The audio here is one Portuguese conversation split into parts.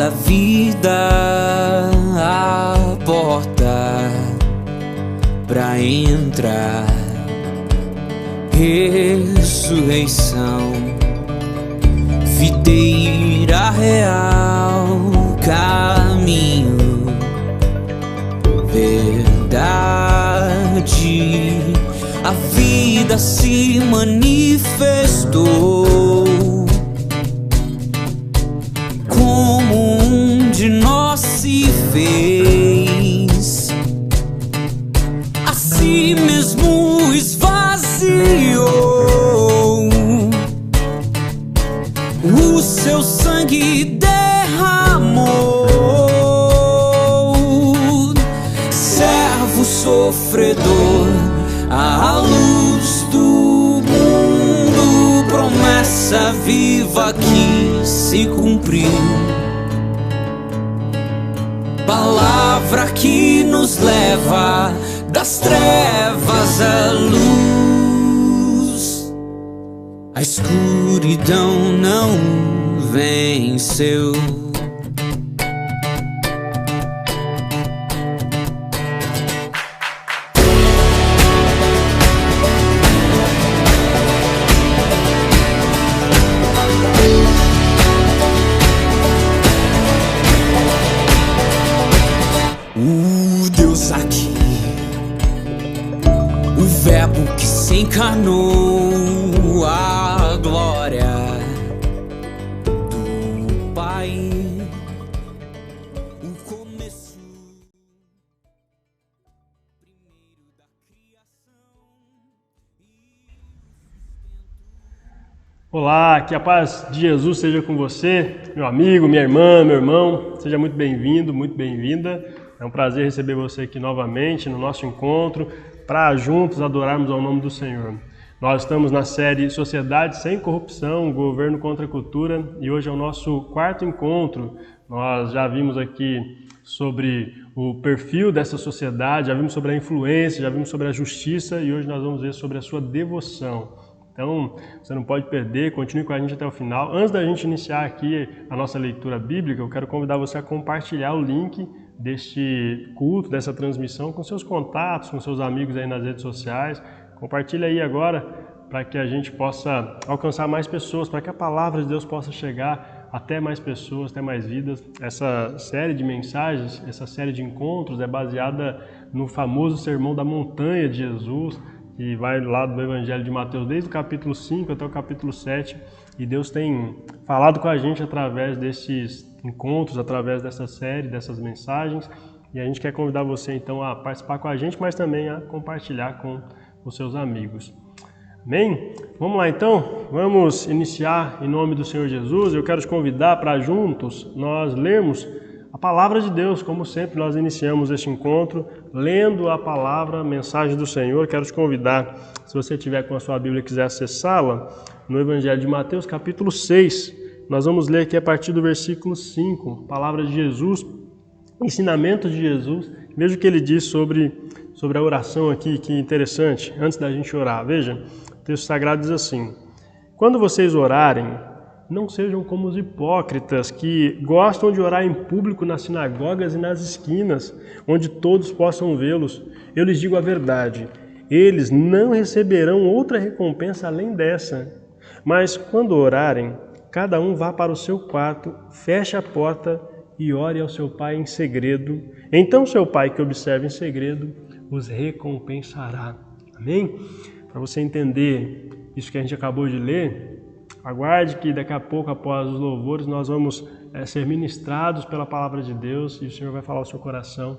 da vida a porta pra entrar. Ressurreição, videira real, caminho, verdade. A vida se manifestou como um de nós se fez, a si mesmo esvaziou, o seu sangue derramou. Servo sofredor, a luz do mundo, promessa viva que se cumpriu, palavra que nos leva das trevas à luz. A escuridão não venceu. Deus aqui, o verbo que se encarnou, a glória do Pai, o começo primeiro da criação. Olá, que a paz de Jesus seja com você, meu amigo, minha irmã, meu irmão. Seja muito bem-vindo, muito bem-vinda. É um prazer receber você aqui novamente no nosso encontro para juntos adorarmos ao nome do Senhor. Nós estamos na série Sociedade Sem Corrupção, Governo contra a Cultura, e hoje é o nosso quarto encontro. Nós já vimos aqui sobre o perfil dessa sociedade, já vimos sobre a influência, já vimos sobre a justiça e hoje nós vamos ver sobre a sua devoção. Então, você não pode perder, continue com a gente até o final. Antes da gente iniciar aqui a nossa leitura bíblica, eu quero convidar você a compartilhar o link deste culto, dessa transmissão com seus contatos, com seus amigos aí nas redes sociais. Compartilha aí agora para que a gente possa alcançar mais pessoas, para que a palavra de Deus possa chegar até mais pessoas, até mais vidas. Essa série de mensagens, essa série de encontros é baseada no famoso Sermão da Montanha de Jesus, que vai lá do Evangelho de Mateus, desde o capítulo 5 até o capítulo 7, e Deus tem falado com a gente através desses encontros, através dessa série, dessas mensagens, e a gente quer convidar você então a participar com a gente, mas também a compartilhar com os seus amigos. Amém? Vamos lá então, vamos iniciar em nome do Senhor Jesus. Eu quero te convidar para juntos nós lermos a palavra de Deus. Como sempre, nós iniciamos este encontro lendo a palavra, a mensagem do Senhor. Quero te convidar, se você tiver com a sua Bíblia e quiser acessá-la, no Evangelho de Mateus, capítulo 6. Nós vamos ler aqui a partir do versículo 5, palavra de Jesus, ensinamento de Jesus. Veja o que ele diz sobre a oração aqui, que interessante, antes da gente orar. Veja, o texto sagrado diz assim: quando vocês orarem, não sejam como os hipócritas que gostam de orar em público nas sinagogas e nas esquinas, onde todos possam vê-los. Eu lhes digo a verdade, eles não receberão outra recompensa além dessa. Mas quando orarem, cada um vá para o seu quarto, feche a porta e ore ao seu pai em segredo. Então seu pai que observa em segredo os recompensará. Amém? Para você entender isso que a gente acabou de ler, aguarde que daqui a pouco, após os louvores, nós vamos ser ministrados pela palavra de Deus e o Senhor vai falar ao seu coração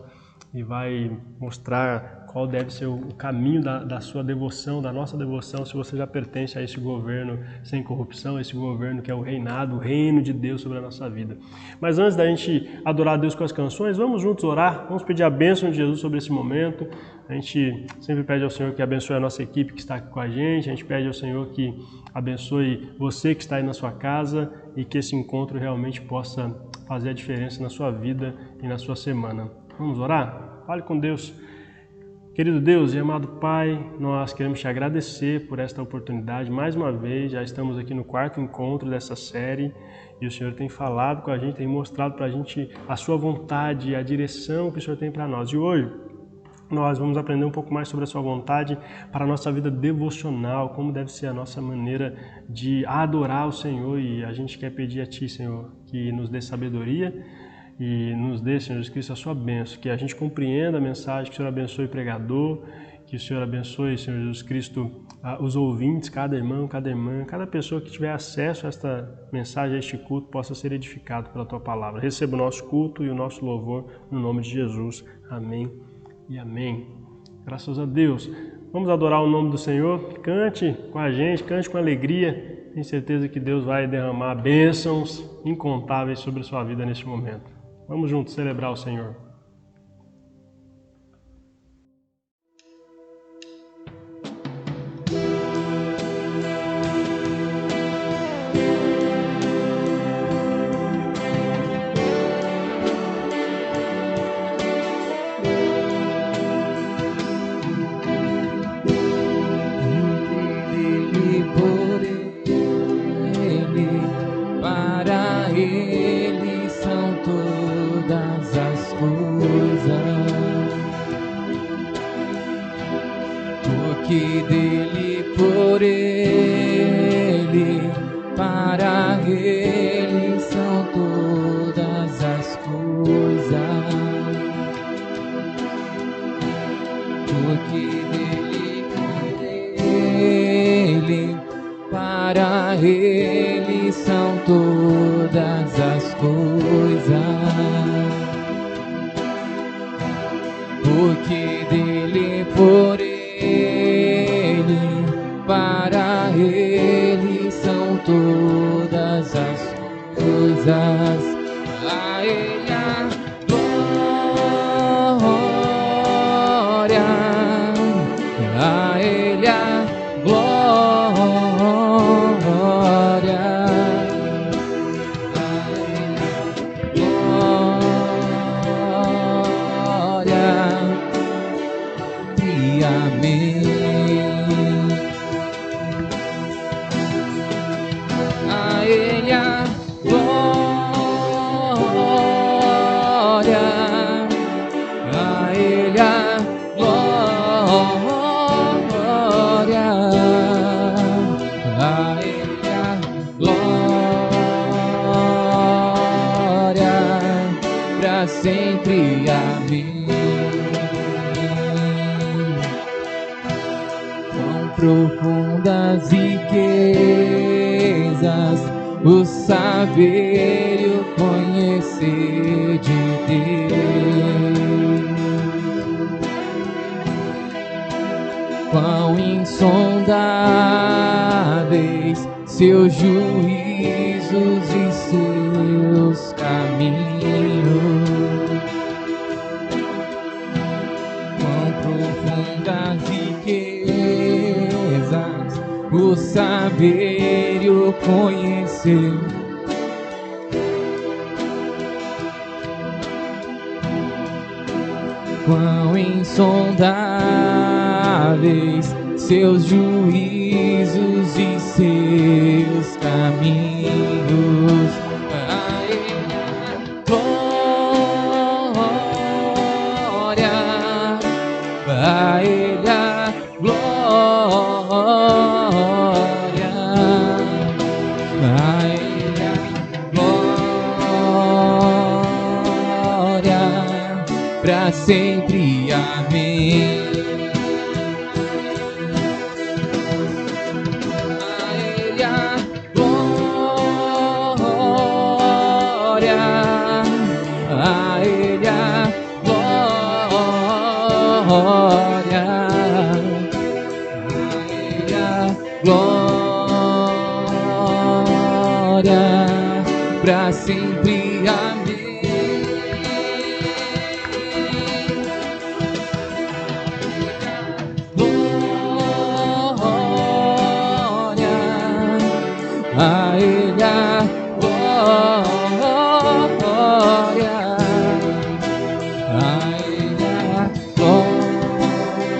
e vai mostrar qual deve ser o caminho da sua devoção, da nossa devoção, se você já pertence a esse governo sem corrupção, esse governo que é o reinado, o reino de Deus sobre a nossa vida. Mas antes da gente adorar a Deus com as canções, vamos juntos orar, vamos pedir a bênção de Jesus sobre esse momento. A gente sempre pede ao Senhor que abençoe a nossa equipe que está aqui com a gente pede ao Senhor que abençoe você que está aí na sua casa e que esse encontro realmente possa fazer a diferença na sua vida e na sua semana. Vamos orar? Fale com Deus. Querido Deus e amado Pai, nós queremos te agradecer por esta oportunidade. Mais uma vez, já estamos aqui no 4º encontro dessa série e o Senhor tem falado com a gente, tem mostrado para a gente a sua vontade, a direção que o Senhor tem para nós. E hoje nós vamos aprender um pouco mais sobre a sua vontade para a nossa vida devocional, como deve ser a nossa maneira de adorar o Senhor. E a gente quer pedir a Ti, Senhor, que nos dê sabedoria e nos dê, Senhor Jesus Cristo, a sua bênção, que a gente compreenda a mensagem, que o Senhor abençoe o pregador, que o Senhor abençoe, Senhor Jesus Cristo, os ouvintes, cada irmão, cada irmã, cada pessoa que tiver acesso a esta mensagem, a este culto, possa ser edificado pela Tua Palavra. Receba o nosso culto e o nosso louvor no nome de Jesus. Amém e amém. Graças a Deus. Vamos adorar o nome do Senhor. Cante com a gente, cante com alegria. Tenho certeza que Deus vai derramar bênçãos incontáveis sobre a sua vida neste momento. Vamos juntos celebrar o Senhor. Profundas riquezas, o saber e o conhecer de Deus. Quão insondáveis seus juízos e seus caminhos. Quão profundas riquezas, o saber e o conhecer. Quão insondáveis seus juízos e seus caminhos. A Ele a glória, a Ele a glória, a Ele a glória, pra sempre. Amém. Pra sempre, amém. Glória a Ele, a glória a Ele, a glória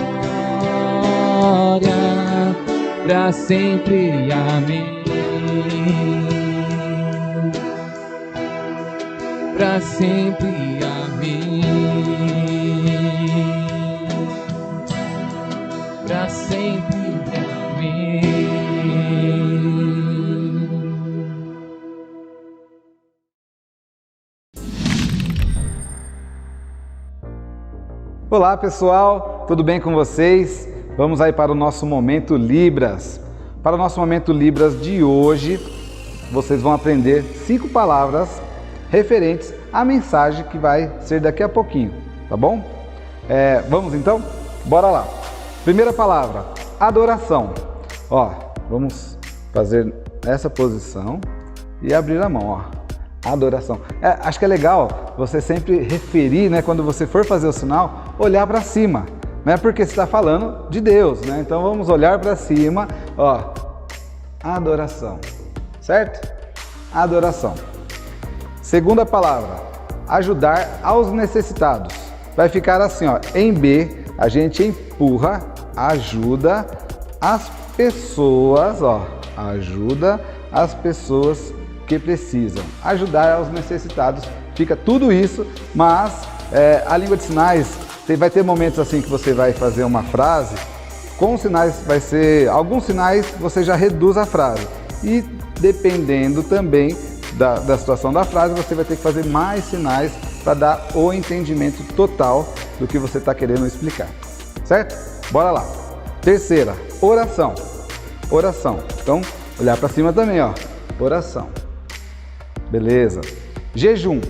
para sempre, amém. Para sempre, amém. Para sempre, amém. Olá pessoal, tudo bem com vocês? Vamos aí para o nosso Momento Libras. Para o nosso Momento Libras de hoje, vocês vão aprender 5 palavras referentes à mensagem que vai ser daqui a pouquinho, tá bom? Vamos então? Bora lá! Primeira palavra, adoração. Ó, vamos fazer essa posição e abrir a mão, ó. Adoração. Acho que é legal você sempre referir, né, quando você for fazer o sinal, olhar para cima, né, porque você está falando de Deus, né? Então vamos olhar para cima, ó, adoração, certo? Adoração. Segunda palavra, ajudar aos necessitados. Vai ficar assim, ó, em B, a gente empurra, ajuda as pessoas, ó, ajuda as pessoas que precisam, ajudar aos necessitados, fica tudo isso, mas a língua de sinais, vai ter momentos assim que você vai fazer uma frase, com sinais vai ser, alguns sinais você já reduz a frase, e dependendo também da situação da frase, você vai ter que fazer mais sinais para dar o entendimento total do que você está querendo explicar, certo? Bora lá. Terceira, oração. Oração, então olhar para cima também, ó, oração. Beleza. Jejum.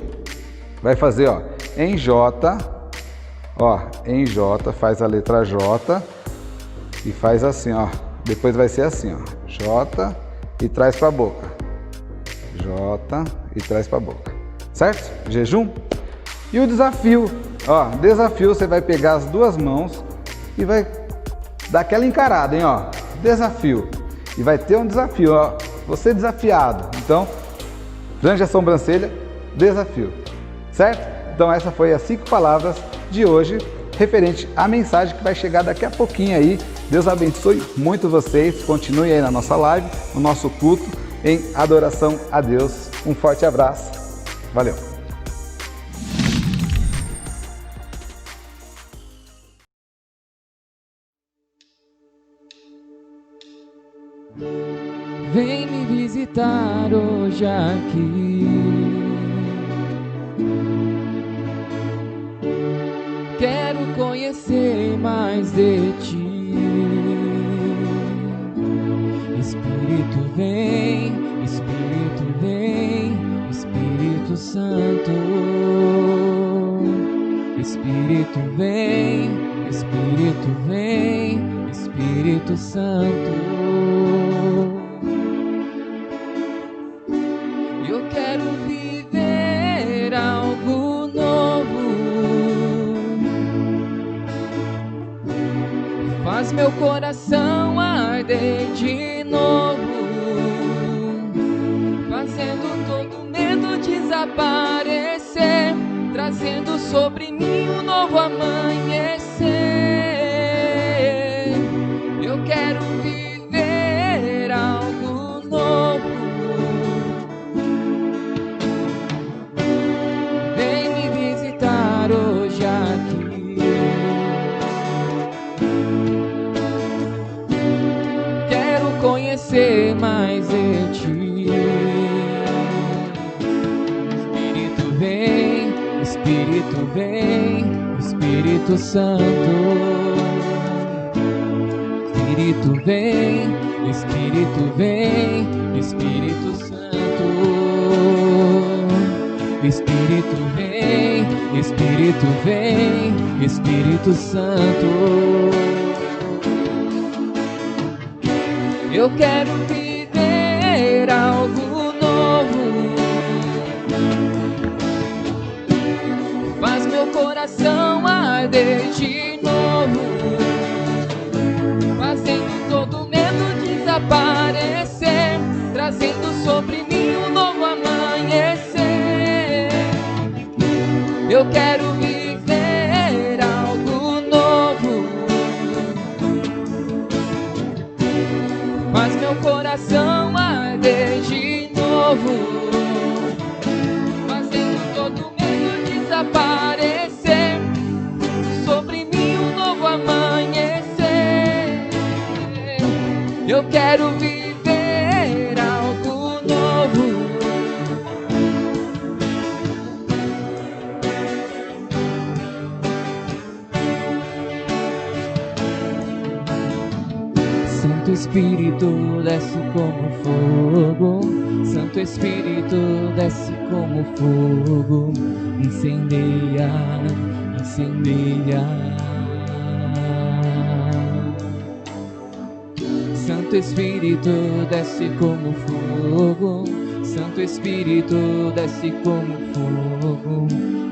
Vai fazer, ó, em J, ó, em J, faz a letra J e faz assim, ó. Depois vai ser assim, ó, J e traz para a boca. J e traz para a boca. Certo? Jejum. E o desafio, ó, desafio, você vai pegar as duas mãos e vai dar aquela encarada, hein, ó. Desafio. E vai ter um desafio, ó. Você desafiado. Então, franja a sobrancelha, desafio, certo? Então essa foi as 5 palavras de hoje, referente à mensagem que vai chegar daqui a pouquinho aí. Deus abençoe muito vocês, continue aí na nossa live, no nosso culto, em adoração a Deus. Um forte abraço, valeu! Vem me visitar hoje aqui. Quero conhecer mais de ti. Espírito vem, Espírito vem, Espírito Santo. Espírito vem, Espírito vem, Espírito Santo. Eu quero viver algo novo. Faz meu coração arder de novo, fazendo todo medo desaparecer, trazendo sobre mim um novo amanhecer. Eu quero viver algo novo. Vem me visitar hoje aqui. Quero conhecer mais de ti. Espírito vem, Espírito vem, Espírito Santo. Espírito vem, Espírito vem, Espírito Santo. Espírito vem, Espírito vem, Espírito Santo. Eu quero viver algo novo. Faz meu coração arder de novo, fazendo todo medo desaparecer, trazendo sobre mim um novo amanhecer. Eu quero viver algo novo. novo, fazendo todo medo desaparecer. Sobre mim um novo amanhecer. Eu quero viver algo novo. Santo Espírito desce como fogo, Santo Espírito desce como fogo, incendeia, incendeia. Santo Espírito desce como fogo, Santo Espírito desce como fogo,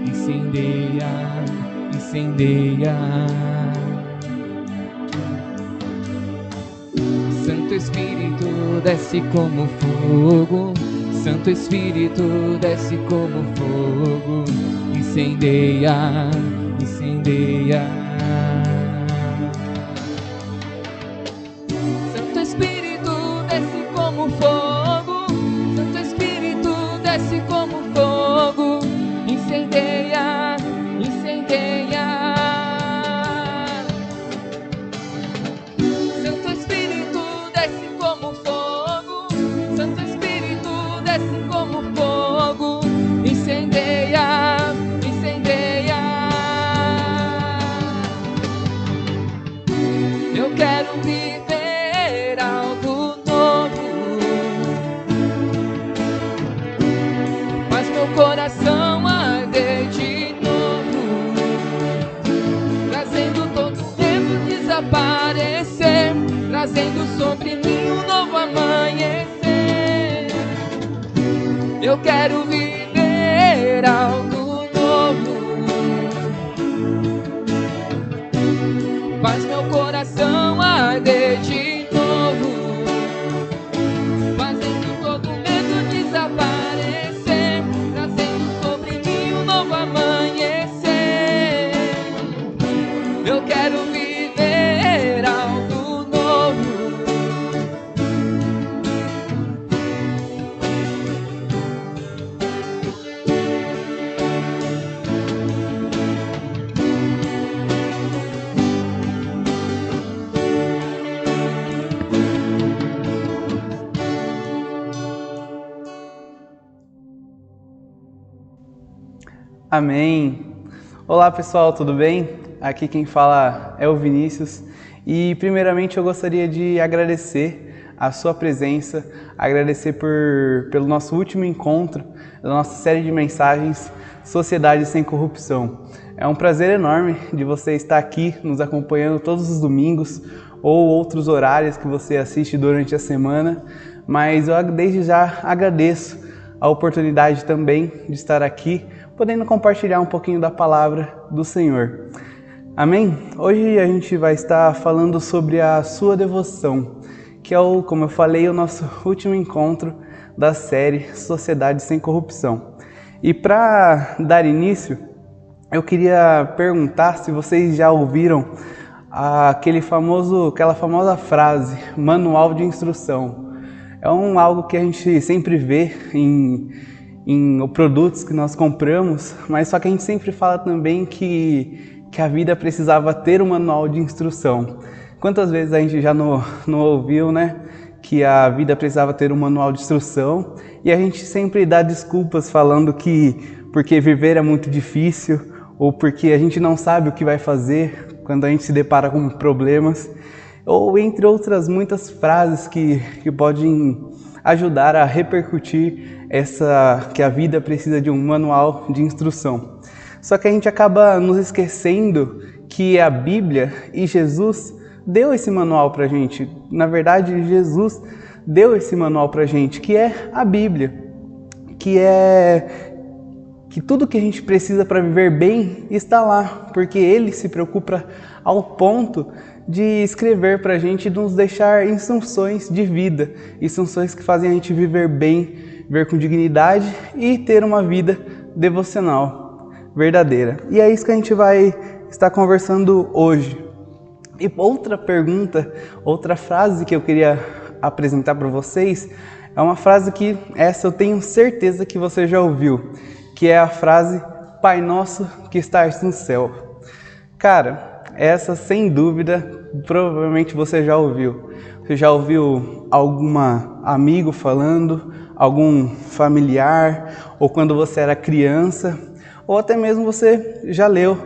incendeia, incendeia. Santo Espírito desce como fogo, Santo Espírito desce como fogo, incendeia, incendeia. Santo Espírito desce como fogo, Santo Espírito desce como fogo, incendeia, incendeia. Santo Espírito desce como fogo, Santo Espírito desce como fogo, incendeia, incendeia. Eu quero viver algo novo, faz meu coração arder de novo, trazendo todo medo desaparecer, trazendo sobre mim um novo amanhecer. Eu quero viver algo novo, faz meu coração arder de novo, fazendo todo medo desaparecer, trazendo sobre mim um novo amanhecer. Eu quero viver algo novo. Amém. Olá pessoal, tudo bem? Aqui quem fala é o Vinícius e primeiramente eu gostaria de agradecer a sua presença, agradecer pelo nosso último encontro da nossa série de mensagens Sociedade Sem Corrupção. É um prazer enorme de você estar aqui nos acompanhando todos os domingos ou outros horários que você assiste durante a semana, mas eu desde já agradeço a oportunidade também de estar aqui, podendo compartilhar um pouquinho da palavra do Senhor. Amém? Hoje a gente vai estar falando sobre a sua devoção, que é, como eu falei, o nosso último encontro da série Sociedade Sem Corrupção. E para dar início, eu queria perguntar se vocês já ouviram aquela famosa frase, manual de instrução. É algo que a gente sempre vê em produtos que nós compramos, mas só que a gente sempre fala também que a vida precisava ter um manual de instrução. Quantas vezes a gente já não ouviu, né, que a vida precisava ter um manual de instrução, e a gente sempre dá desculpas falando que porque viver é muito difícil, ou porque a gente não sabe o que vai fazer quando a gente se depara com problemas, ou entre outras muitas frases que podem ajudar a repercutir que a vida precisa de um manual de instrução. Só que a gente acaba nos esquecendo que a Bíblia e Jesus deu esse manual pra gente. Na verdade, Jesus deu esse manual pra gente, que é a Bíblia, que tudo que a gente precisa para viver bem está lá, porque Ele se preocupa ao ponto de escrever para a gente e nos deixar instruções de vida, instruções que fazem a gente viver bem, viver com dignidade e ter uma vida devocional verdadeira. E é isso que a gente vai estar conversando hoje. E outra pergunta, outra frase que eu queria apresentar para vocês É uma frase que essa eu tenho certeza que você já ouviu, que é a frase Pai Nosso que estás no céu. Cara, essa sem dúvida, provavelmente você já ouviu. Você já ouviu algum amigo falando, algum familiar, ou quando você era criança, ou até mesmo você já leu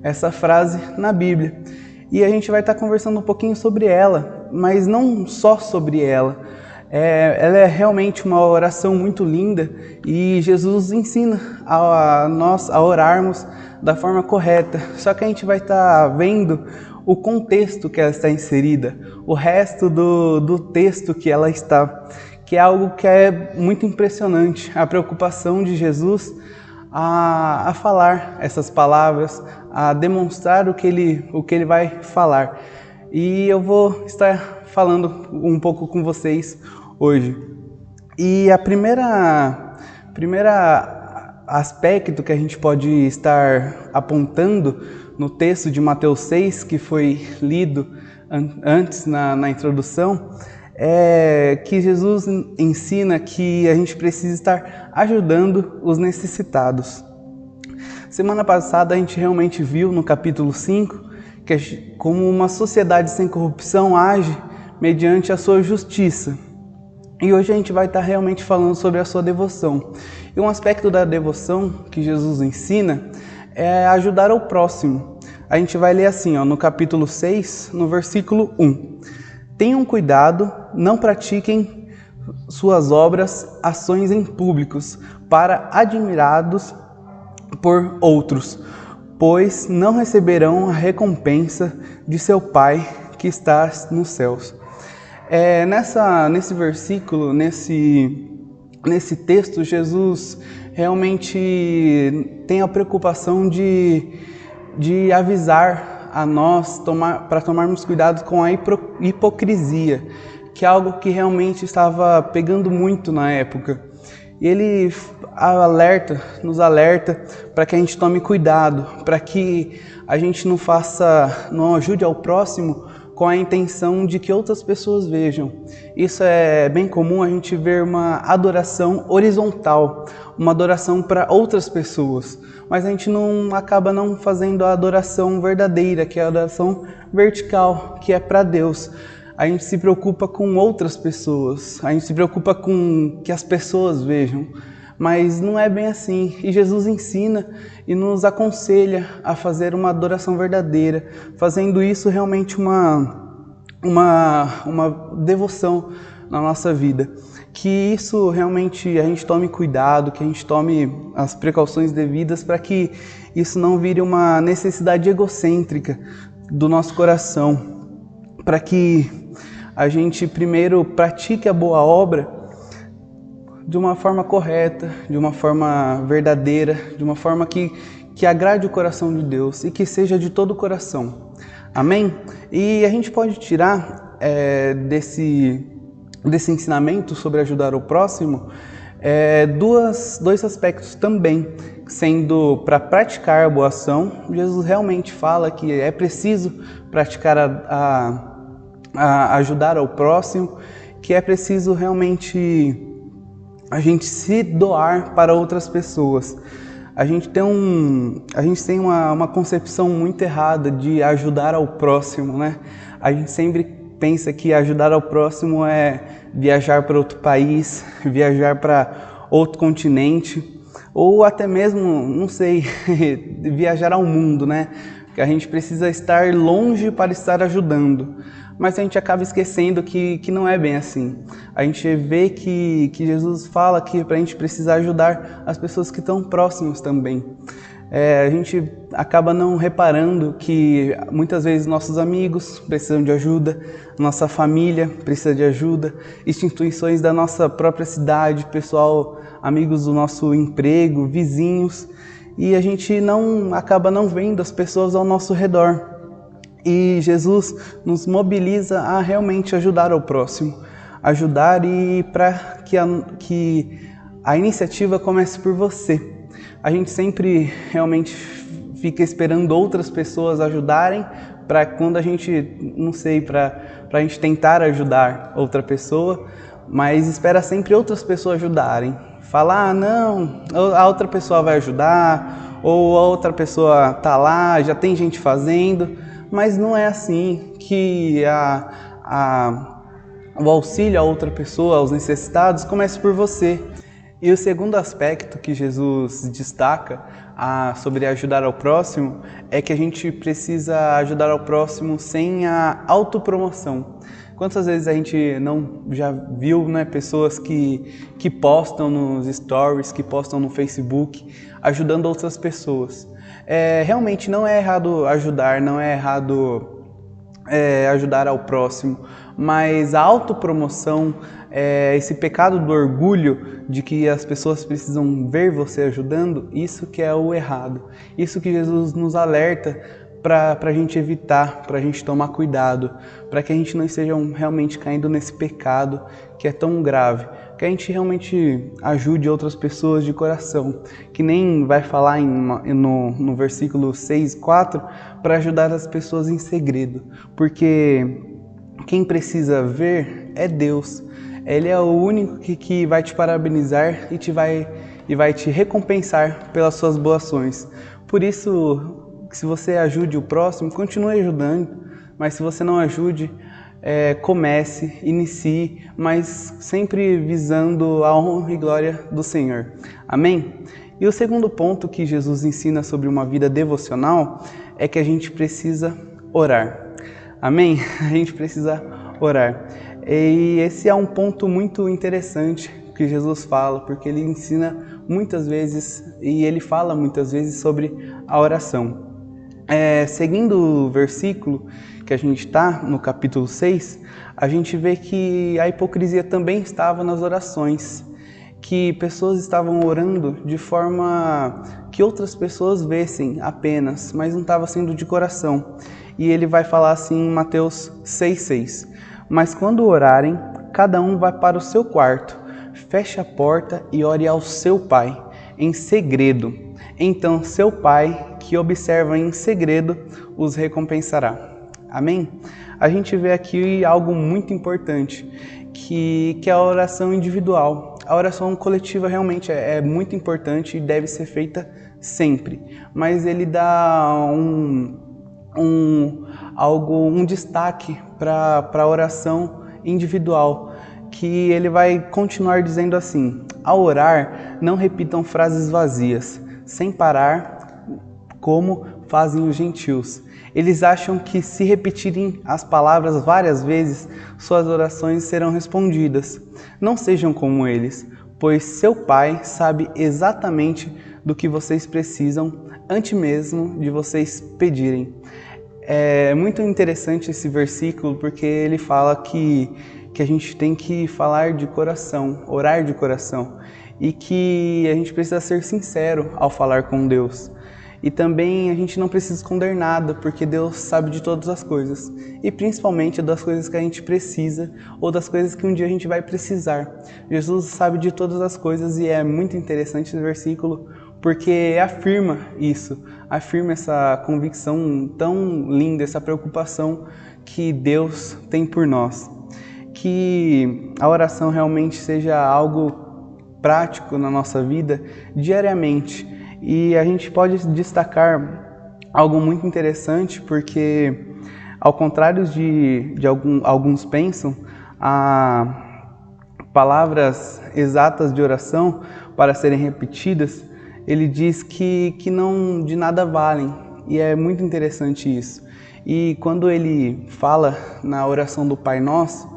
essa frase na Bíblia. E a gente vai estar conversando um pouquinho sobre ela, mas não só sobre ela. Ela é realmente uma oração muito linda e Jesus ensina a nós a orarmos da forma correta. Só que a gente vai estar vendo o contexto que ela está inserida, o resto do texto que ela está, que é algo que é muito impressionante, a preocupação de Jesus a falar essas palavras, a demonstrar o que ele vai falar. E eu vou estar falando um pouco com vocês hoje. E a primeira aspecto que a gente pode estar apontando no texto de Mateus 6, que foi lido antes na introdução, é que Jesus ensina que a gente precisa estar ajudando os necessitados. Semana passada a gente realmente viu no capítulo 5 que como uma sociedade sem corrupção age mediante a sua justiça. E hoje a gente vai estar realmente falando sobre a sua devoção. E um aspecto da devoção que Jesus ensina é ajudar ao próximo. A gente vai ler assim, no capítulo 6, no versículo 1. Tenham cuidado, não pratiquem suas obras, ações em públicos, para admirados por outros, pois não receberão a recompensa de seu Pai que está nos céus. Nesse versículo, nesse texto, Jesus realmente tem a preocupação de avisar a nós para tomarmos cuidado com a hipocrisia, que é algo que realmente estava pegando muito na época. E ele nos alerta para que a gente tome cuidado, para que a gente não ajude ao próximo com a intenção de que outras pessoas vejam. Isso é bem comum a gente ver uma adoração horizontal, uma adoração para outras pessoas, mas a gente acaba não fazendo a adoração verdadeira, que é a adoração vertical, que é para Deus. A gente se preocupa com outras pessoas, a gente se preocupa com que as pessoas vejam, mas não é bem assim. E Jesus ensina e nos aconselha a fazer uma adoração verdadeira, fazendo isso realmente uma devoção na nossa vida. Que isso realmente a gente tome cuidado, que a gente tome as precauções devidas para que isso não vire uma necessidade egocêntrica do nosso coração, para que a gente primeiro pratique a boa obra de uma forma correta, de uma forma verdadeira, de uma forma que agrade o coração de Deus e que seja de todo o coração. Amém? E a gente pode tirar desse ensinamento sobre ajudar o próximo dois aspectos também, sendo para praticar a boa ação. Jesus realmente fala que é preciso praticar a ajudar ao próximo, que é preciso realmente a gente se doar para outras pessoas. A gente tem uma concepção muito errada de ajudar ao próximo, né? A gente sempre pensa que ajudar ao próximo é viajar para outro país, viajar para outro continente, ou até mesmo, não sei, viajar ao mundo, né? Que a gente precisa estar longe para estar ajudando. Mas a gente acaba esquecendo que não é bem assim. A gente vê que Jesus fala que a gente precisa ajudar as pessoas que estão próximas também. A gente acaba não reparando que muitas vezes nossos amigos precisam de ajuda, nossa família precisa de ajuda, instituições da nossa própria cidade, pessoal, amigos do nosso emprego, vizinhos, e a gente acaba não vendo as pessoas ao nosso redor. E Jesus nos mobiliza a realmente ajudar ao próximo, ajudar e para que a iniciativa comece por você. A gente sempre realmente fica esperando outras pessoas ajudarem para quando a gente, não sei, para a gente tentar ajudar outra pessoa, mas espera sempre outras pessoas ajudarem. Fala, não, a outra pessoa vai ajudar, ou a outra pessoa tá lá, já tem gente fazendo, mas não é assim que o auxílio a outra pessoa, aos necessitados, começa por você. E o segundo aspecto que Jesus destaca sobre ajudar ao próximo é que a gente precisa ajudar ao próximo sem a autopromoção. Quantas vezes a gente não já viu, né, pessoas que postam nos stories, que postam no Facebook, ajudando outras pessoas. Realmente não é errado ajudar, não é errado ajudar ao próximo, mas a autopromoção, esse pecado do orgulho de que as pessoas precisam ver você ajudando, isso que é o errado. Isso que Jesus nos alerta para a gente evitar, para a gente tomar cuidado, para que a gente não esteja realmente caindo nesse pecado que é tão grave, que a gente realmente ajude outras pessoas de coração, que nem vai falar no versículo 6:4, para ajudar as pessoas em segredo, porque quem precisa ver é Deus. Ele é o único que vai te parabenizar e vai te recompensar pelas suas boas ações. Por isso, se você ajude o próximo, continue ajudando, mas se você não ajude, comece, inicie, mas sempre visando a honra e glória do Senhor. Amém? E o segundo ponto que Jesus ensina sobre uma vida devocional é que a gente precisa orar. Amém? A gente precisa orar. E esse é um ponto muito interessante que Jesus fala, porque ele ensina muitas vezes e ele fala muitas vezes sobre a oração. Seguindo o versículo que a gente está, no capítulo 6, a gente vê que a hipocrisia também estava nas orações, que pessoas estavam orando de forma que outras pessoas vissem apenas, mas não estava sendo de coração. E ele vai falar assim em Mateus 6:6, mas quando orarem, cada um vai para o seu quarto, feche a porta e ore ao seu pai, em segredo. Então seu pai, que observa em segredo, os recompensará. Amém? A gente vê aqui algo muito importante, que é a oração individual. A oração coletiva realmente é muito importante e deve ser feita sempre, mas ele dá um destaque para a oração individual, que ele vai continuar dizendo assim: ao orar, não repitam frases vazias, sem parar, como fazem os gentios. Eles acham que se repetirem as palavras várias vezes, suas orações serão respondidas. Não sejam como eles, pois seu Pai sabe exatamente do que vocês precisam antes mesmo de vocês pedirem. É muito interessante esse versículo, porque ele fala que a gente tem que falar de coração, orar de coração, e que a gente precisa ser sincero ao falar com Deus. E também a gente não precisa esconder nada, porque Deus sabe de todas as coisas, e principalmente das coisas que a gente precisa ou das coisas que um dia a gente vai precisar. Jesus sabe de todas as coisas e é muito interessante esse versículo, porque afirma isso, afirma essa convicção tão linda, essa preocupação que Deus tem por nós. Que a oração realmente seja algo prático na nossa vida diariamente. E a gente pode destacar algo muito interessante, porque ao contrário de alguns pensam, palavras exatas de oração para serem repetidas, ele diz que não de nada valem, e é muito interessante isso. E quando ele fala na oração do Pai Nosso,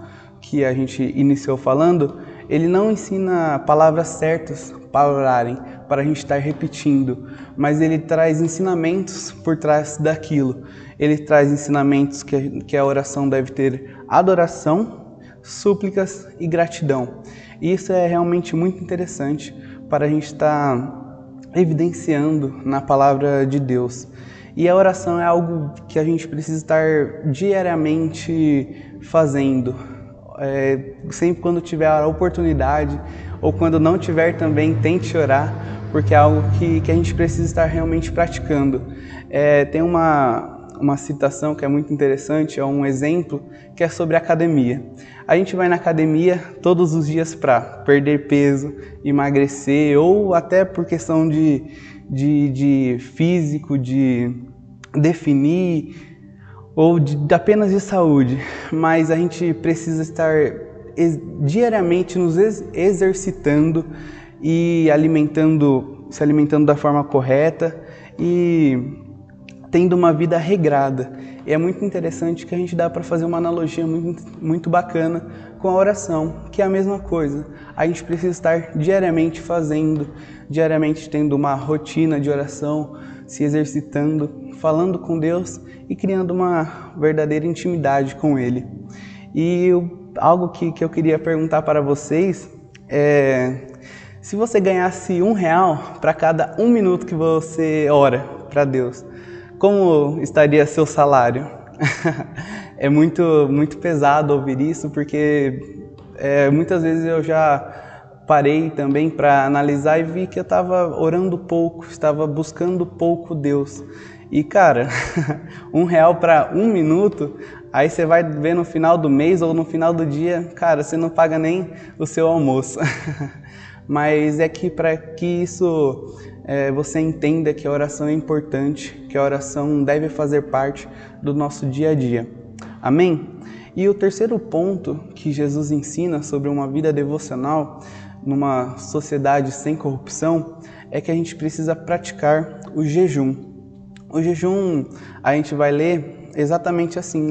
que a gente iniciou falando, ele não ensina palavras certas para orarem, para a gente estar repetindo, mas ele traz ensinamentos por trás daquilo. Ele traz ensinamentos que a oração deve ter adoração, súplicas e gratidão. E isso é realmente muito interessante para a gente estar evidenciando na palavra de Deus. E a oração é algo que a gente precisa estar diariamente fazendo. Sempre quando tiver a oportunidade, ou quando não tiver também, tente orar, porque é algo que a gente precisa estar realmente praticando. Tem uma uma citação que é muito interessante, é um exemplo que é sobre academia. A gente vai na academia todos os dias para perder peso, emagrecer, ou até por questão de físico, de definir, ou apenas de saúde. Mas a gente precisa estar diariamente nos exercitando e se alimentando da forma correta e tendo uma vida regrada. E é muito interessante que a gente dá para fazer uma analogia muito bacana com a oração, que é a mesma coisa. A gente precisa estar diariamente fazendo, diariamente tendo uma rotina de oração, se exercitando, falando com Deus e criando uma verdadeira intimidade com Ele. E algo que eu queria perguntar para vocês é: se você ganhasse R$1 para cada 1 minuto que você ora para Deus, como estaria seu salário? É muito pesado ouvir isso, porque muitas vezes eu já parei também para analisar e vi que eu estava orando pouco, estava buscando pouco Deus. E cara, R$1 para 1 minuto, aí você vai ver no final do mês ou no final do dia, cara, você não paga nem o seu almoço. Mas é que para que isso você entenda que a oração é importante, que a oração deve fazer parte do nosso dia a dia. Amém? E o terceiro ponto que Jesus ensina sobre uma vida devocional numa sociedade sem corrupção é que a gente precisa praticar o jejum. O jejum a gente vai ler exatamente assim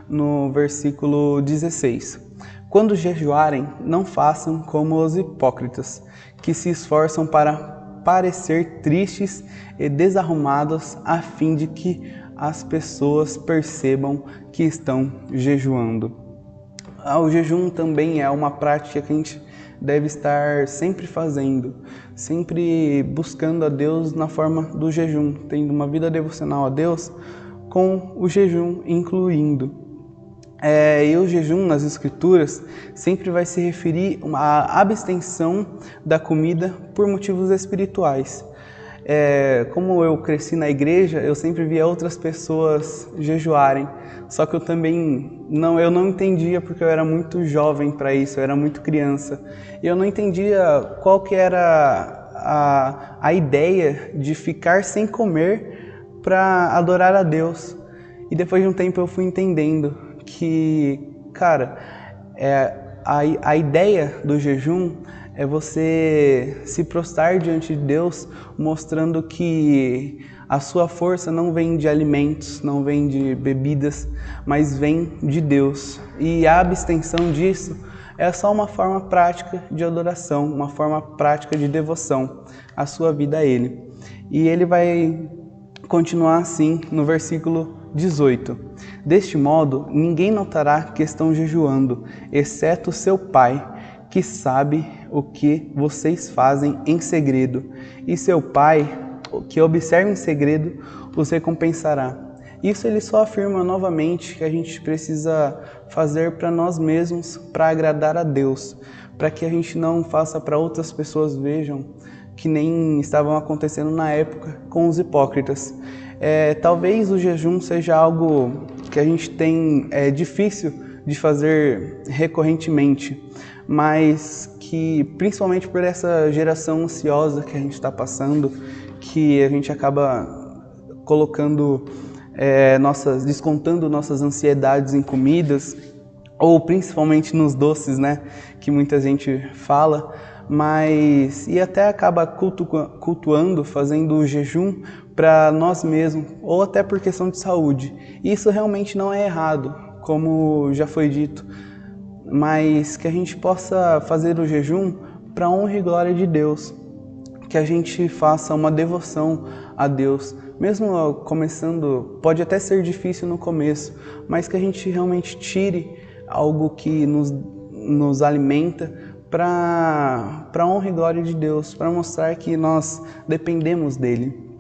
no versículo 16. Quando jejuarem, não façam como os hipócritas, que se esforçam para parecer tristes e desarrumados, a fim de que as pessoas percebam que estão jejuando. O jejum também é uma prática que a gente deve estar sempre fazendo, sempre buscando a Deus na forma do jejum, tendo uma vida devocional a Deus com o jejum incluindo. E o jejum nas Escrituras sempre vai se referir à abstenção da comida por motivos espirituais. Como eu cresci na igreja, eu sempre via outras pessoas jejuarem, só que eu não entendia, porque eu era muito jovem para isso, eu era muito criança, e eu não entendia qual que era a ideia de ficar sem comer para adorar a Deus. E depois de um tempo eu fui entendendo que, cara, a ideia do jejum é você se prostrar diante de Deus, mostrando que a sua força não vem de alimentos, não vem de bebidas, mas vem de Deus. E a abstenção disso é só uma forma prática de adoração, uma forma prática de devoção à sua vida a Ele. E ele vai continuar assim no versículo 18. Deste modo, ninguém notará que estão jejuando, exceto seu Pai, que sabe o que vocês fazem em segredo. E seu Pai, que observa em segredo, os recompensará. Isso ele só afirma novamente que a gente precisa fazer para nós mesmos, para agradar a Deus, para que a gente não faça para outras pessoas vejam, que nem estavam acontecendo na época com os hipócritas. Talvez o jejum seja algo que a gente tem difícil de fazer recorrentemente, mas que principalmente por essa geração ansiosa que a gente está passando, que a gente acaba colocando descontando nossas ansiedades em comidas, ou principalmente nos doces, né, que muita gente fala, e até acaba cultuando, fazendo o jejum para nós mesmos, ou até por questão de saúde. Isso realmente não é errado, como já foi dito, mas que a gente possa fazer o jejum para a honra e glória de Deus, que a gente faça uma devoção a Deus, mesmo começando, pode até ser difícil no começo, mas que a gente realmente tire algo que nos alimenta para a honra e glória de Deus, para mostrar que nós dependemos dele.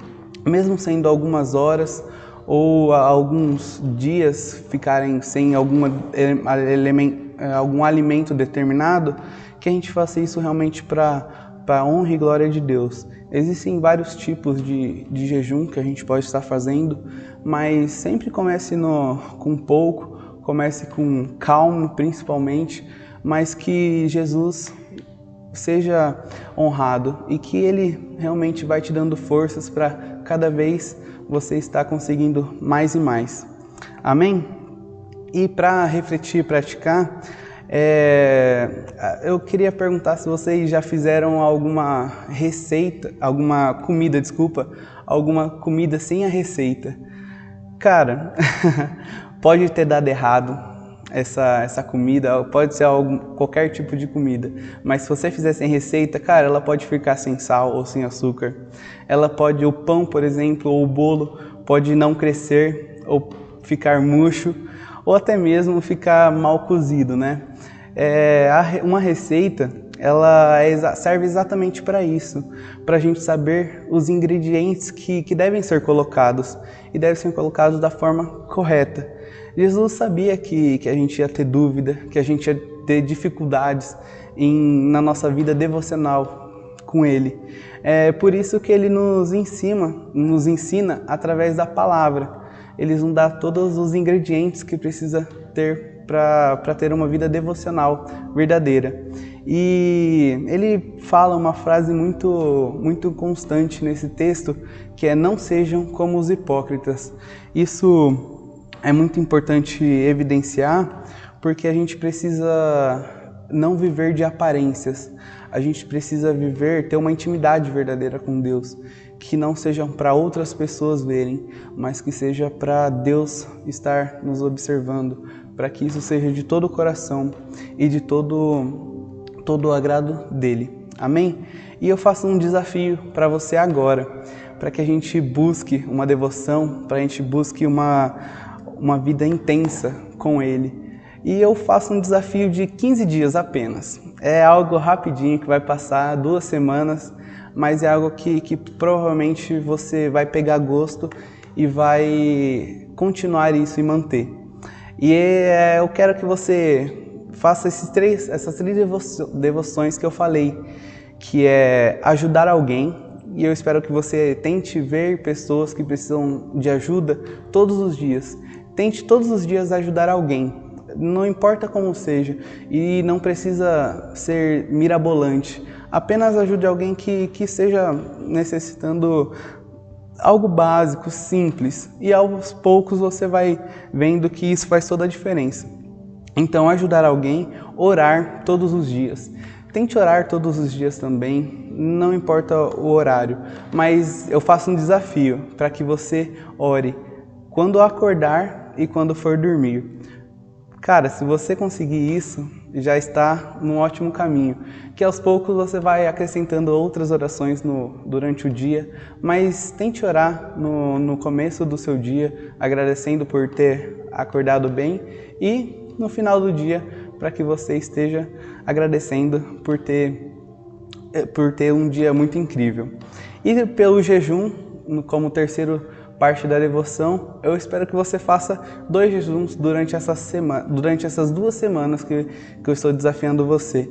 Mesmo sendo algumas horas ou alguns dias ficarem sem algum alimento determinado, que a gente faça isso realmente para para a honra e glória de Deus. Existem vários tipos de jejum que a gente pode estar fazendo, mas sempre comece com pouco, comece com calma principalmente, mas que Jesus seja honrado e que Ele realmente vai te dando forças para cada vez você estar conseguindo mais e mais. Amém? E para refletir e praticar, eu queria perguntar se vocês já fizeram alguma comida sem a receita. Cara, pode ter dado errado essa comida, pode ser qualquer tipo de comida, mas se você fizer sem receita, cara, ela pode ficar sem sal ou sem açúcar. O pão, por exemplo, ou o bolo pode não crescer ou ficar murcho, ou até mesmo ficar mal cozido, né? Uma receita, ela serve exatamente para isso, para a gente saber os ingredientes que devem ser colocados, e devem ser colocados da forma correta. Jesus sabia que a gente ia ter dúvida, que a gente ia ter dificuldades na nossa vida devocional com Ele. É por isso que Ele nos ensina através da palavra. Ele nos dá todos os ingredientes que precisa ter para ter uma vida devocional verdadeira. E ele fala uma frase muito constante nesse texto, que é: não sejam como os hipócritas. Isso é muito importante evidenciar, porque a gente precisa não viver de aparências. A gente precisa ter uma intimidade verdadeira com Deus, que não sejam para outras pessoas verem, mas que seja para Deus estar nos observando, para que isso seja de todo o coração e de todo o agrado dele. Amém? E eu faço um desafio para você agora, para que a gente busque uma devoção, para a gente busque uma vida intensa com Ele. E eu faço um desafio de 15 dias apenas. É algo rapidinho, que vai passar 2 semanas, mas é algo que provavelmente você vai pegar gosto e vai continuar isso e manter. E eu quero que você faça essas três devoções que eu falei, que é ajudar alguém, e eu espero que você tente ver pessoas que precisam de ajuda todos os dias. Tente todos os dias ajudar alguém, não importa como seja, e não precisa ser mirabolante. Apenas ajude alguém que esteja necessitando algo básico, simples, e aos poucos você vai vendo que isso faz toda a diferença. Então, ajudar alguém, orar todos os dias. Tente orar todos os dias também, não importa o horário, mas eu faço um desafio para que você ore quando acordar e quando for dormir. Cara, se você conseguir isso, já está num ótimo caminho, que aos poucos você vai acrescentando outras orações durante o dia, mas tente orar no começo do seu dia, agradecendo por ter acordado bem, e no final do dia, para que você esteja agradecendo por ter um dia muito incrível. E pelo jejum, como terceiro parte da devoção, eu espero que você faça 2 jejuns durante essas 2 semanas que eu estou desafiando você.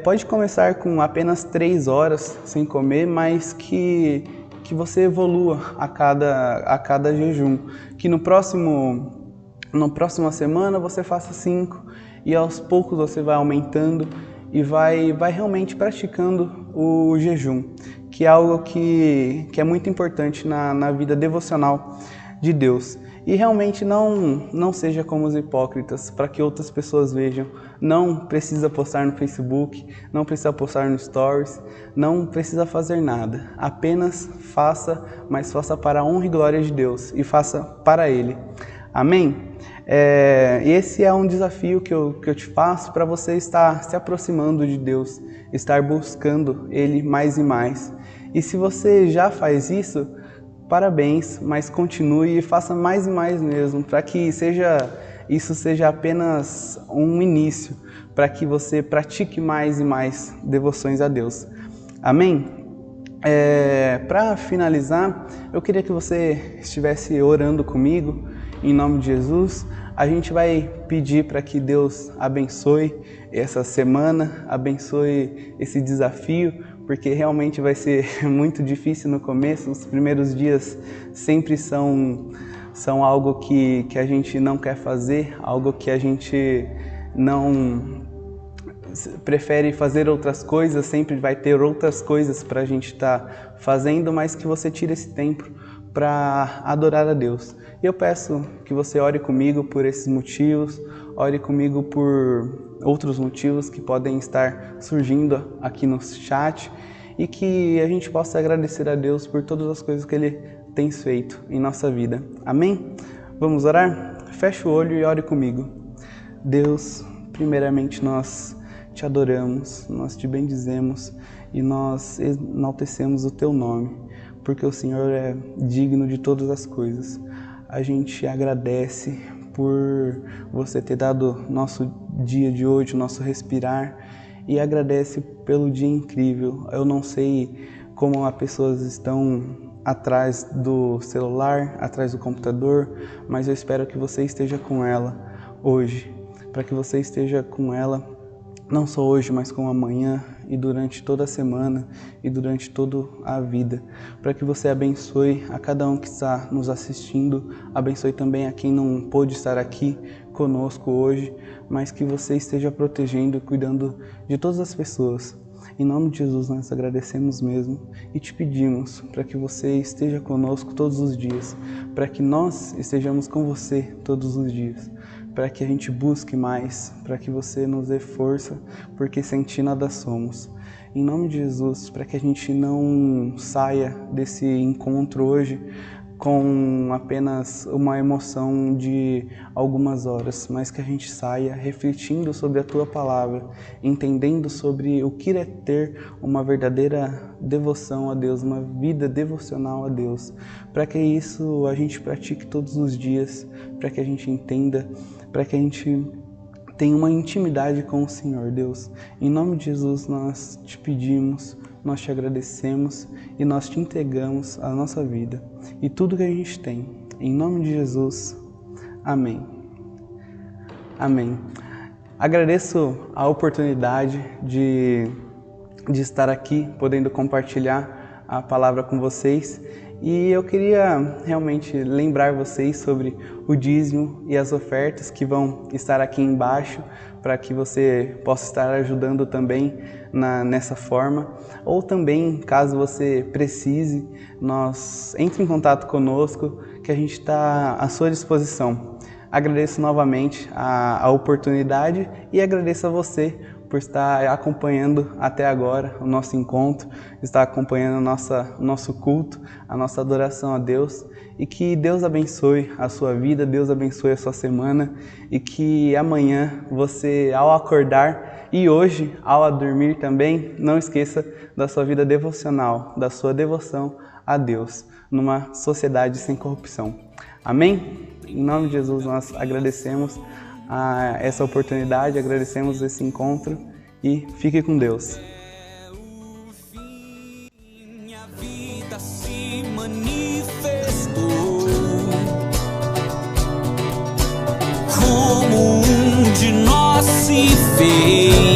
Pode começar com apenas 3 horas sem comer, mas que você evolua a cada jejum. Que na próxima semana você faça 5, e aos poucos você vai aumentando e vai realmente praticando o jejum, que é algo que é muito importante na vida devocional de Deus. E realmente não seja como os hipócritas, para que outras pessoas vejam. Não precisa postar no Facebook, não precisa postar no Stories, não precisa fazer nada. Apenas faça, mas faça para a honra e glória de Deus, e faça para Ele. Amém? Esse é um desafio que eu te faço, para você estar se aproximando de Deus, estar buscando Ele mais e mais. E se você já faz isso, parabéns, mas continue e faça mais e mais mesmo, para que isso seja apenas um início, para que você pratique mais e mais devoções a Deus. Amém? Para finalizar, eu queria que você estivesse orando comigo, em nome de Jesus. A gente vai pedir para que Deus abençoe essa semana, abençoe esse desafio, porque realmente vai ser muito difícil no começo. Os primeiros dias sempre são algo que a gente não quer fazer, algo que a gente não prefere fazer outras coisas, sempre vai ter outras coisas para a gente estar fazendo, mas que você tire esse tempo para adorar a Deus. E eu peço que você ore comigo por esses motivos, ore comigo por outros motivos que podem estar surgindo aqui no chat e que a gente possa agradecer a Deus por todas as coisas que Ele tem feito em nossa vida. Amém? Vamos orar? Feche o olho e ore comigo. Deus, primeiramente nós te adoramos, nós te bendizemos e nós enaltecemos o teu nome, porque o Senhor é digno de todas as coisas. A gente agradece por você ter dado nosso dia de hoje, nosso respirar, e agradece pelo dia incrível. Eu não sei como as pessoas estão atrás do celular, atrás do computador, mas eu espero que você esteja com ela hoje, para que você esteja com ela não só hoje, mas com amanhã e durante toda a semana e durante toda a vida, para que você abençoe a cada um que está nos assistindo, abençoe também a quem não pôde estar aqui conosco hoje, mas que você esteja protegendo e cuidando de todas as pessoas. Em nome de Jesus nós agradecemos mesmo e te pedimos para que você esteja conosco todos os dias, para que nós estejamos com você todos os dias, para que a gente busque mais, para que você nos dê força, porque sem ti nada somos. Em nome de Jesus, para que a gente não saia desse encontro hoje com apenas uma emoção de algumas horas, mas que a gente saia refletindo sobre a Tua Palavra, entendendo sobre o que é ter uma verdadeira devoção a Deus, uma vida devocional a Deus, para que isso a gente pratique todos os dias, para que a gente entenda, para que a gente tenha uma intimidade com o Senhor, Deus. Em nome de Jesus nós te pedimos, nós te agradecemos e nós te entregamos a nossa vida e tudo que a gente tem. Em nome de Jesus, amém. Amém. Agradeço a oportunidade de estar aqui, podendo compartilhar a palavra com vocês. E eu queria realmente lembrar vocês sobre o dízimo e as ofertas que vão estar aqui embaixo, para que você possa estar ajudando também nessa forma. Ou também, caso você precise, entre em contato conosco, que a gente está à sua disposição. Agradeço novamente a oportunidade e agradeço a você por estar acompanhando até agora o nosso encontro, estar acompanhando o nosso culto, a nossa adoração a Deus, e que Deus abençoe a sua vida, Deus abençoe a sua semana, e que amanhã você, ao acordar e hoje, ao dormir também, não esqueça da sua vida devocional, da sua devoção a Deus, numa sociedade sem corrupção. Amém? Em nome de Jesus nós agradecemos a essa oportunidade, agradecemos esse encontro e fique com Deus. Minha vida se manifestou como um de nós se fez.